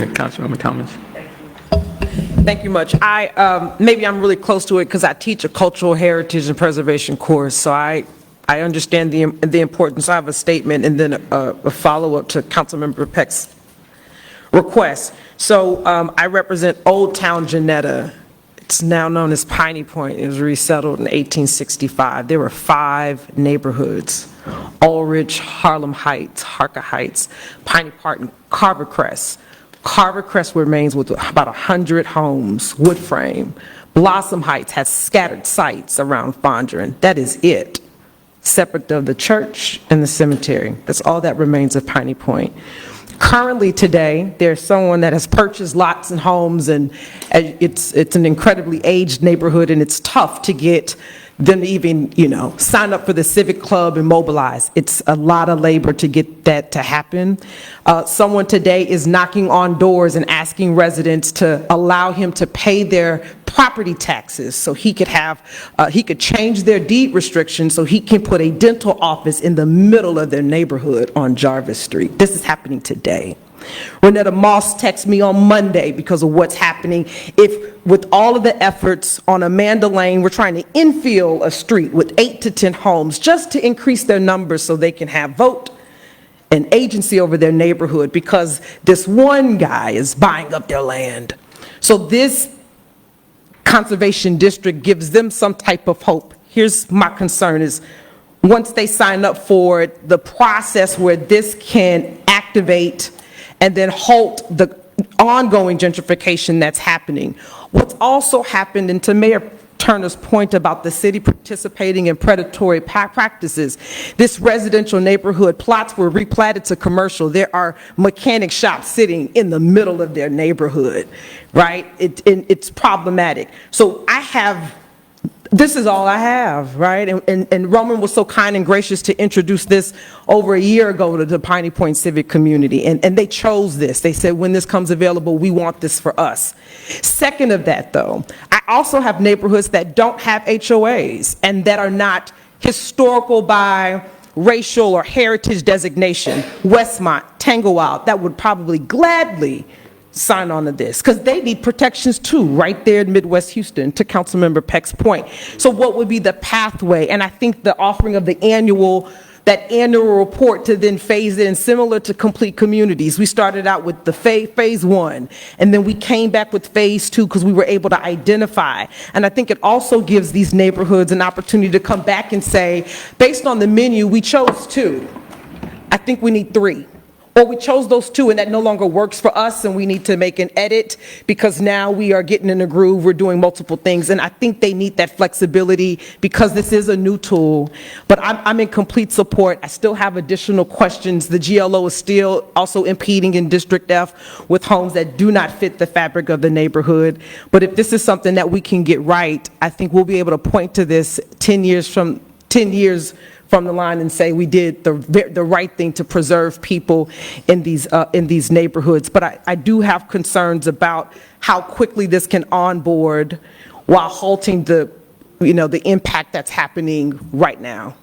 ahead, Councilwoman Thomas. Thank you much. Maybe I'm really close to it because I teach a cultural heritage and preservation course, so I understand the importance. I have a statement and then a follow-up to Councilmember Peck's request. So I represent Old Town Janetta. It's now known as Piney Point. It was resettled in 1865. There were 5 neighborhoods: Ulrich, Harlem Heights, Harker Heights, Piney Park, and Carver Crest. Carver Crest remains with about 100 homes, wood frame. Blossom Heights has scattered sites around Fondren. That is it, separate of the church and the cemetery. That's all that remains of Piney Point. Currently today, there's someone that has purchased lots and homes, and it's an incredibly aged neighborhood, and it's tough to get them to even, sign up for the civic club and mobilize. It's a lot of labor to get that to happen. Someone today is knocking on doors and asking residents to allow him to pay their property taxes so he could change their deed restrictions so he can put a dental office in the middle of their neighborhood on Jarvis Street. This is happening today. Renetta Moss texted me on Monday because of what's happening. If with all of the efforts on Amanda Lane, we're trying to infill a street with 8 to 10 homes just to increase their numbers so they can have vote and agency over their neighborhood because this one guy is buying up their land. So this conservation district gives them some type of hope. Here's my concern is once they sign up for it, the process where this can activate and then halt the ongoing gentrification that's happening. What's also happened, and to Mayor Turner's point about the city participating in predatory practices, this residential neighborhood plots were replatted to commercial. There are mechanic shops sitting in the middle of their neighborhood, right? It's problematic. So this is all I have, right? And Roman was so kind and gracious to introduce this over a year ago to the Piney Point civic community. And they chose this. They said, when this comes available, we want this for us. Second of that, though, I also have neighborhoods that don't have HOAs and that are not historical by racial or heritage designation. Westmont, Tanglewild, that would probably gladly sign on to this because they need protections too, right there in Midwest Houston, to Councilmember Peck's point. So what would be the pathway? And I think the offering of that annual report to then phase in, similar to Complete Communities. We started out with the phase 1, and then we came back with phase 2 because we were able to identify. And I think it also gives these neighborhoods an opportunity to come back and say, based on the menu, we chose 2. I think we need 3. Or we chose those 2 and that no longer works for us and we need to make an edit because now we are getting in a groove, we're doing multiple things. And I think they need that flexibility because this is a new tool. But I'm in complete support. I still have additional questions. The GLO is still also impeding in District F with homes that do not fit the fabric of the neighborhood. But if this is something that we can get right, I think we'll be able to point to this 10 years from the line and say we did the right thing to preserve people in these neighborhoods. But I do have concerns about how quickly this can onboard while halting the impact that's happening right now.